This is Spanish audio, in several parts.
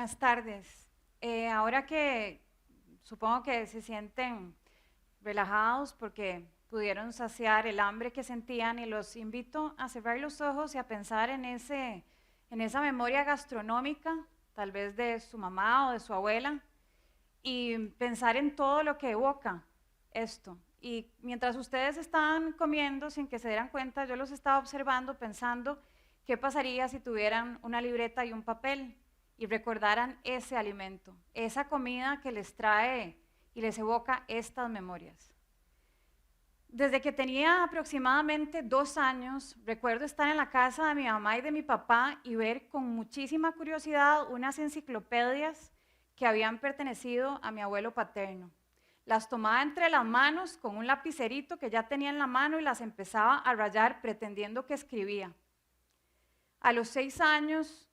Buenas tardes. Ahora que supongo que se sienten relajados porque pudieron saciar el hambre que sentían y los invito a cerrar los ojos y a pensar en esa memoria gastronómica, tal vez de su mamá o de su abuela, y pensar en todo lo que evoca esto. Y mientras ustedes estaban comiendo, sin que se dieran cuenta, yo los estaba observando, pensando qué pasaría si tuvieran una libreta y un papel y recordaran ese alimento, esa comida que les trae y les evoca estas memorias. Desde que tenía aproximadamente 2 años, recuerdo estar en la casa de mi mamá y de mi papá y ver con muchísima curiosidad unas enciclopedias que habían pertenecido a mi abuelo paterno. Las tomaba entre las manos con un lapicerito que ya tenía en la mano y las empezaba a rayar pretendiendo que escribía. A los 6 años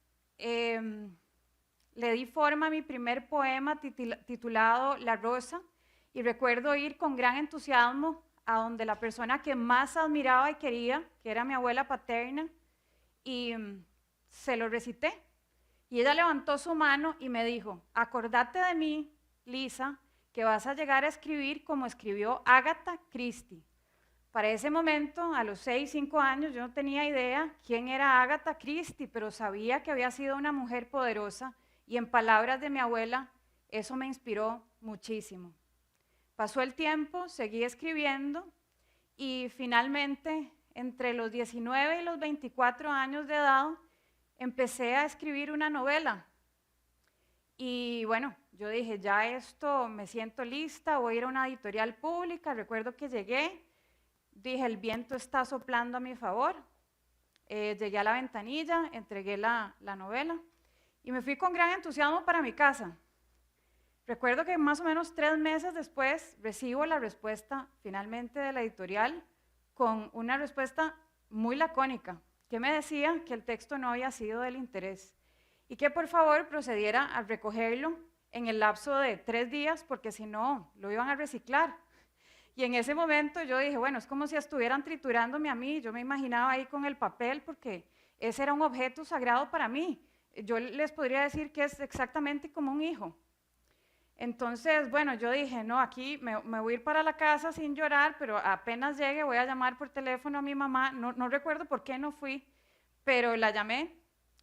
le di forma a mi primer poema titulado La Rosa y recuerdo ir con gran entusiasmo a donde la persona que más admiraba y quería, que era mi abuela paterna, y se lo recité. Y ella levantó su mano y me dijo: acordate de mí, Lisa, que vas a llegar a escribir como escribió Agatha Christie. Para ese momento, a los 6, 5 años, yo no tenía idea quién era Agatha Christie, pero sabía que había sido una mujer poderosa y en palabras de mi abuela, eso me inspiró muchísimo. Pasó el tiempo, seguí escribiendo y finalmente, entre los 19 y los 24 años de edad, empecé a escribir una novela. Y bueno, yo dije, ya esto, me siento lista, voy a ir a una editorial pública. Recuerdo que llegué, dije, el viento está soplando a mi favor. Llegué a la ventanilla, entregué la novela y me fui con gran entusiasmo para mi casa. Recuerdo que más o menos 3 meses después recibo la respuesta finalmente de la editorial con una respuesta muy lacónica, que me decía que el texto no había sido del interés y que por favor procediera a recogerlo en el lapso de 3 días porque si no lo iban a reciclar. Y en ese momento yo dije, bueno, es como si estuvieran triturándome a mí, yo me imaginaba ahí con el papel porque ese era un objeto sagrado para mí. Yo les podría decir que es exactamente como un hijo. Entonces, bueno, yo dije, no, aquí me voy a ir para la casa sin llorar, pero apenas llegue voy a llamar por teléfono a mi mamá, no recuerdo por qué no fui, pero la llamé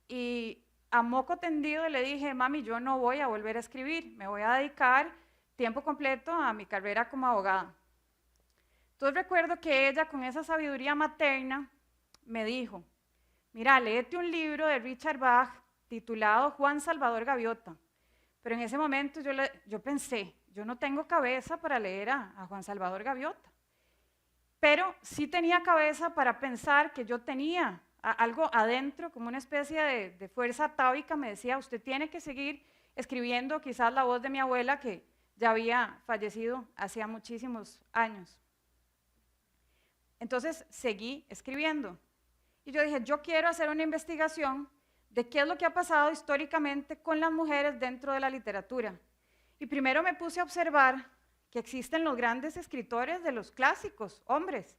y a moco tendido le dije, mami, yo no voy a volver a escribir, me voy a dedicar tiempo completo a mi carrera como abogada. Entonces recuerdo que ella con esa sabiduría materna me dijo, mira, léete un libro de Richard Bach titulado Juan Salvador Gaviota. Pero en ese momento yo pensé, yo no tengo cabeza para leer a Juan Salvador Gaviota, pero sí tenía cabeza para pensar que yo tenía algo adentro, como una especie de fuerza atávica, me decía, usted tiene que seguir escribiendo, quizás la voz de mi abuela que ya había fallecido hacía muchísimos años. Entonces seguí escribiendo y yo dije, yo quiero hacer una investigación de qué es lo que ha pasado históricamente con las mujeres dentro de la literatura. Y primero me puse a observar que existen los grandes escritores de los clásicos, hombres,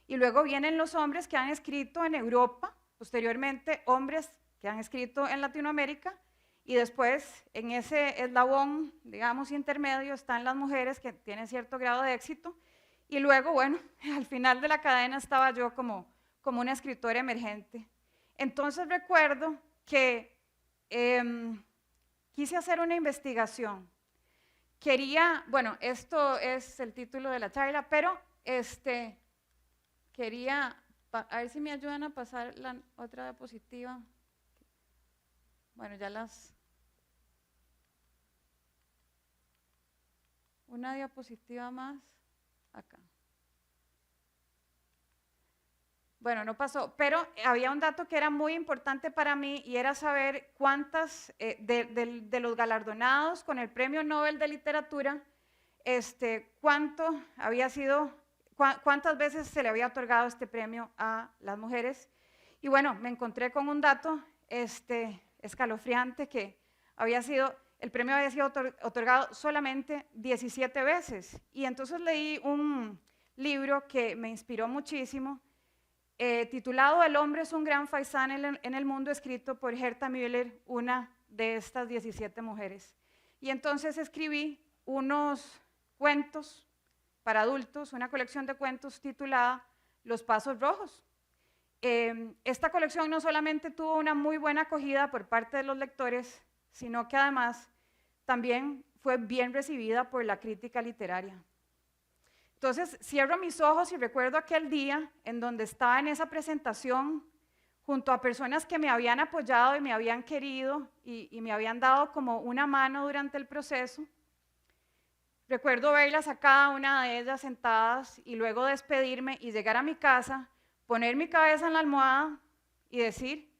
y luego vienen los hombres que han escrito en Europa, posteriormente hombres que han escrito en Latinoamérica, y después en ese eslabón, digamos, intermedio están las mujeres que tienen cierto grado de éxito, y luego, bueno, al final de la cadena estaba yo como una escritora emergente. Entonces recuerdo que quise hacer una investigación. Bueno, esto es el título de la charla, pero quería, a ver si me ayudan a pasar la otra diapositiva. Bueno, una diapositiva más, acá. Bueno, no pasó, pero había un dato que era muy importante para mí y era saber cuántas de los galardonados con el Premio Nobel de Literatura, cuántas veces se le había otorgado este premio a las mujeres. Y bueno, me encontré con un dato escalofriante que el premio había sido otorgado solamente 17 veces. Y entonces leí un libro que me inspiró muchísimo, titulado El hombre es un gran faisán en el mundo, escrito por Herta Müller, una de estas 17 mujeres. Y entonces escribí unos cuentos para adultos, una colección de cuentos titulada Los Pasos Rojos. Esta colección no solamente tuvo una muy buena acogida por parte de los lectores, sino que además también fue bien recibida por la crítica literaria. Entonces cierro mis ojos y recuerdo aquel día en donde estaba en esa presentación junto a personas que me habían apoyado y me habían querido y me habían dado como una mano durante el proceso. Recuerdo verlas a cada una de ellas sentadas y luego despedirme y llegar a mi casa, poner mi cabeza en la almohada y decir,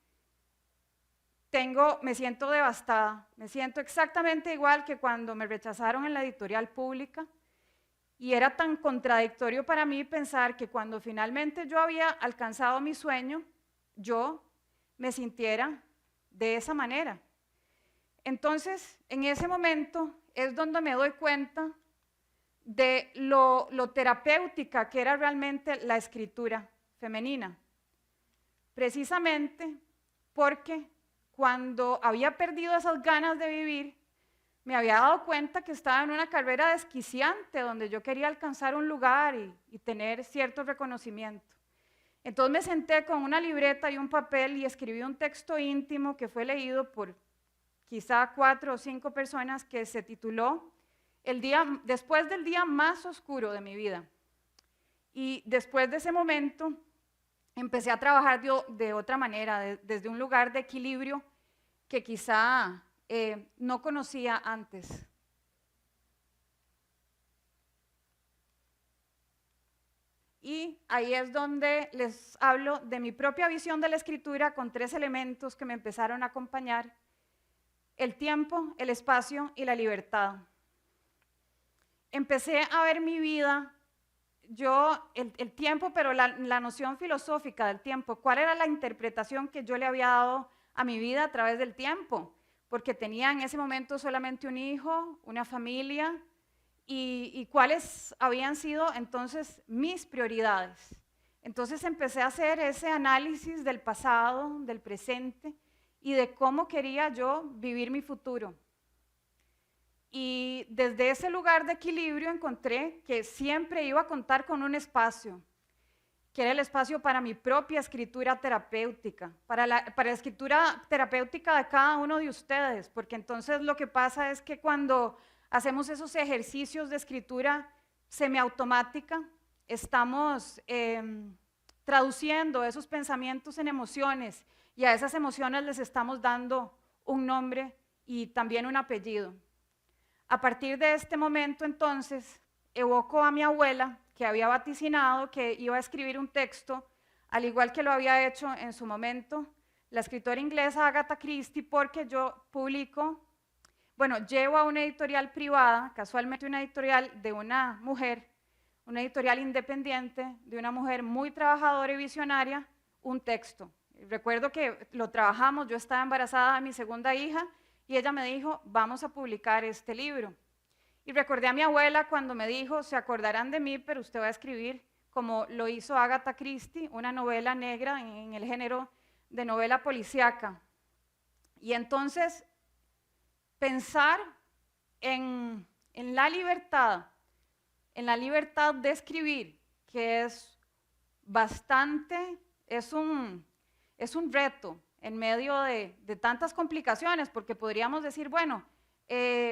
me siento devastada, me siento exactamente igual que cuando me rechazaron en la editorial pública. Y era tan contradictorio para mí pensar que cuando finalmente yo había alcanzado mi sueño, yo me sintiera de esa manera. Entonces, en ese momento es donde me doy cuenta de lo terapéutica que era realmente la escritura femenina. Precisamente porque cuando había perdido esas ganas de vivir, me había dado cuenta que estaba en una carrera desquiciante donde yo quería alcanzar un lugar y tener cierto reconocimiento. Entonces me senté con una libreta y un papel y escribí un texto íntimo que fue leído por quizá 4 o 5 personas que se tituló Después del día más oscuro de mi vida. Y después de ese momento empecé a trabajar de otra manera, desde un lugar de equilibrio que quizá no conocía antes. Y ahí es donde les hablo de mi propia visión de la escritura con 3 elementos que me empezaron a acompañar: el tiempo, el espacio y la libertad. Empecé a ver mi vida, el tiempo, pero la noción filosófica del tiempo. ¿Cuál era la interpretación que yo le había dado a mi vida a través del tiempo? Porque tenía en ese momento solamente un hijo, una familia, y cuáles habían sido entonces mis prioridades. Entonces empecé a hacer ese análisis del pasado, del presente y de cómo quería yo vivir mi futuro. Y desde ese lugar de equilibrio encontré que siempre iba a contar con un espacio, que era el espacio para mi propia escritura terapéutica, para la escritura terapéutica de cada uno de ustedes, porque entonces lo que pasa es que cuando hacemos esos ejercicios de escritura semiautomática, estamos traduciendo esos pensamientos en emociones y a esas emociones les estamos dando un nombre y también un apellido. A partir de este momento, entonces, evoco a mi abuela, que había vaticinado que iba a escribir un texto, al igual que lo había hecho en su momento la escritora inglesa Agatha Christie, porque yo llevo a una editorial privada, casualmente una editorial de una mujer, una editorial independiente, de una mujer muy trabajadora y visionaria, un texto. Recuerdo que lo trabajamos, yo estaba embarazada de mi segunda hija, y ella me dijo, vamos a publicar este libro. Y recordé a mi abuela cuando me dijo, se acordarán de mí, pero usted va a escribir como lo hizo Agatha Christie, una novela negra en el género de novela policíaca. Y entonces, pensar en la libertad de escribir, que es bastante, es un reto, en medio de tantas complicaciones, porque podríamos decir, bueno,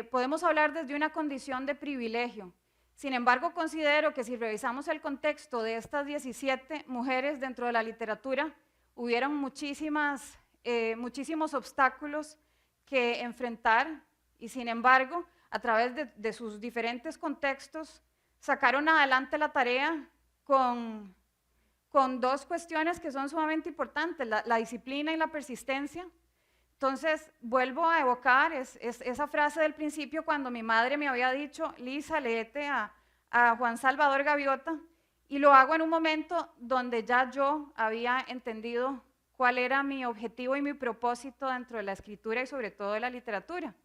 podemos hablar desde una condición de privilegio. Sin embargo, considero que si revisamos el contexto de estas 17 mujeres dentro de la literatura, hubieron muchísimos obstáculos que enfrentar y sin embargo, a través de sus diferentes contextos, sacaron adelante la tarea con 2 cuestiones que son sumamente importantes, la disciplina y la persistencia. Entonces, vuelvo a evocar esa frase del principio cuando mi madre me había dicho, Lisa, léete a Juan Salvador Gaviota, y lo hago en un momento donde ya yo había entendido cuál era mi objetivo y mi propósito dentro de la escritura y sobre todo de la literatura.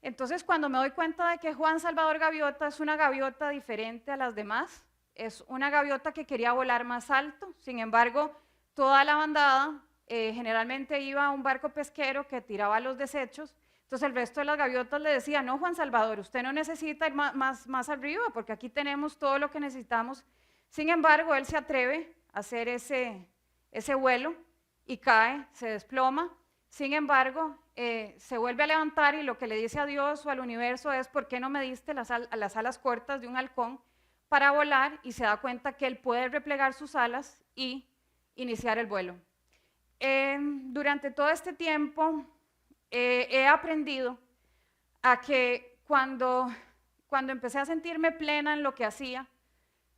Entonces, cuando me doy cuenta de que Juan Salvador Gaviota es una gaviota diferente a las demás, es una gaviota que quería volar más alto, sin embargo, toda la bandada generalmente iba a un barco pesquero que tiraba los desechos. Entonces el resto de las gaviotas le decía, no, Juan Salvador, usted no necesita ir más arriba porque aquí tenemos todo lo que necesitamos. Sin embargo, él se atreve a hacer ese vuelo y cae, se desploma. Sin embargo, se vuelve a levantar y lo que le dice a Dios o al universo es, ¿por qué no me diste las alas cortas de un halcón para volar? Y se da cuenta que él puede replegar sus alas y iniciar el vuelo. Durante todo este tiempo he aprendido a que cuando empecé a sentirme plena en lo que hacía,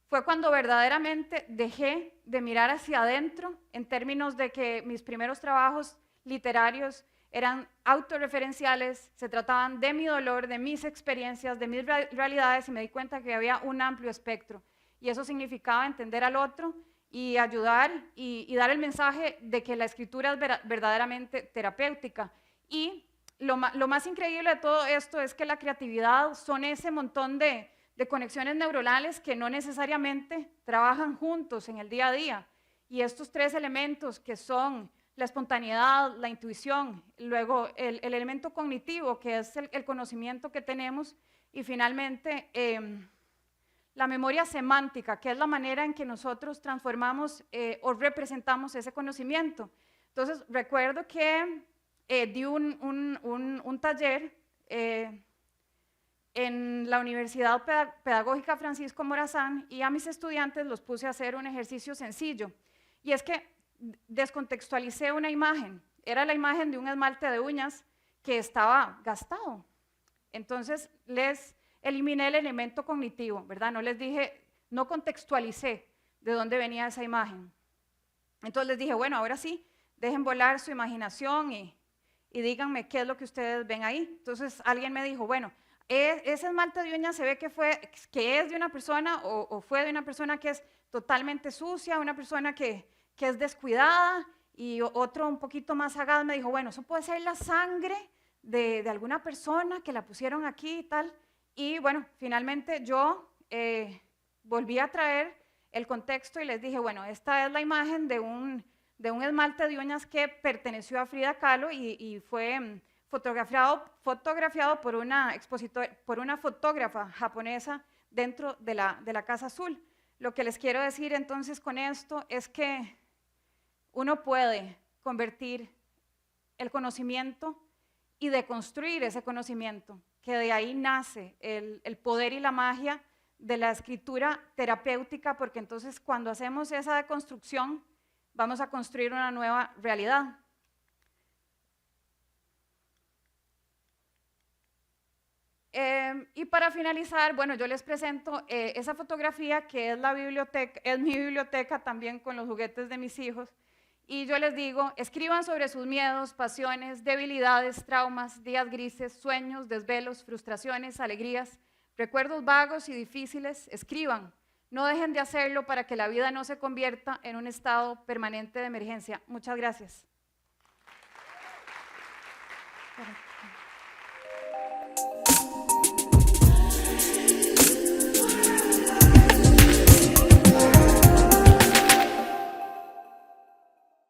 fue cuando verdaderamente dejé de mirar hacia adentro en términos de que mis primeros trabajos literarios eran autorreferenciales, se trataban de mi dolor, de mis experiencias, de mis realidades y me di cuenta que había un amplio espectro y eso significaba entender al otro y ayudar y dar el mensaje de que la escritura es verdaderamente terapéutica. Y lo más increíble de todo esto es que la creatividad son ese montón de conexiones neuronales que no necesariamente trabajan juntos en el día a día. Y estos tres elementos que son la espontaneidad, la intuición, luego el elemento cognitivo, que es el conocimiento que tenemos, y finalmente la memoria semántica, que es la manera en que nosotros transformamos o representamos ese conocimiento. Entonces, recuerdo que di un taller en la Universidad Pedagógica Francisco Morazán y a mis estudiantes los puse a hacer un ejercicio sencillo. Y es que descontextualicé una imagen. Era la imagen de un esmalte de uñas que estaba gastado. Entonces, les eliminé el elemento cognitivo, ¿verdad? No les dije, no contextualicé de dónde venía esa imagen. Entonces les dije, bueno, ahora sí, dejen volar su imaginación y díganme qué es lo que ustedes ven ahí. Entonces alguien me dijo, bueno, ese esmalte de uñas se ve que es de una persona o fue de una persona que es totalmente sucia, una persona que es descuidada, y otro un poquito más sagaz me dijo, bueno, eso puede ser la sangre de alguna persona que la pusieron aquí y tal. Y bueno, finalmente yo volví a traer el contexto y les dije, bueno, esta es la imagen de un esmalte de uñas que perteneció a Frida Kahlo y fue fotografiado por una fotógrafa japonesa dentro de la Casa Azul. Lo que les quiero decir entonces con esto es que uno puede convertir el conocimiento y deconstruir ese conocimiento, que de ahí nace el poder y la magia de la escritura terapéutica, porque entonces cuando hacemos esa deconstrucción vamos a construir una nueva realidad. Y para finalizar, bueno, yo les presento esa fotografía que es mi biblioteca también con los juguetes de mis hijos. Y yo les digo, escriban sobre sus miedos, pasiones, debilidades, traumas, días grises, sueños, desvelos, frustraciones, alegrías, recuerdos vagos y difíciles. Escriban, no dejen de hacerlo para que la vida no se convierta en un estado permanente de emergencia. Muchas gracias.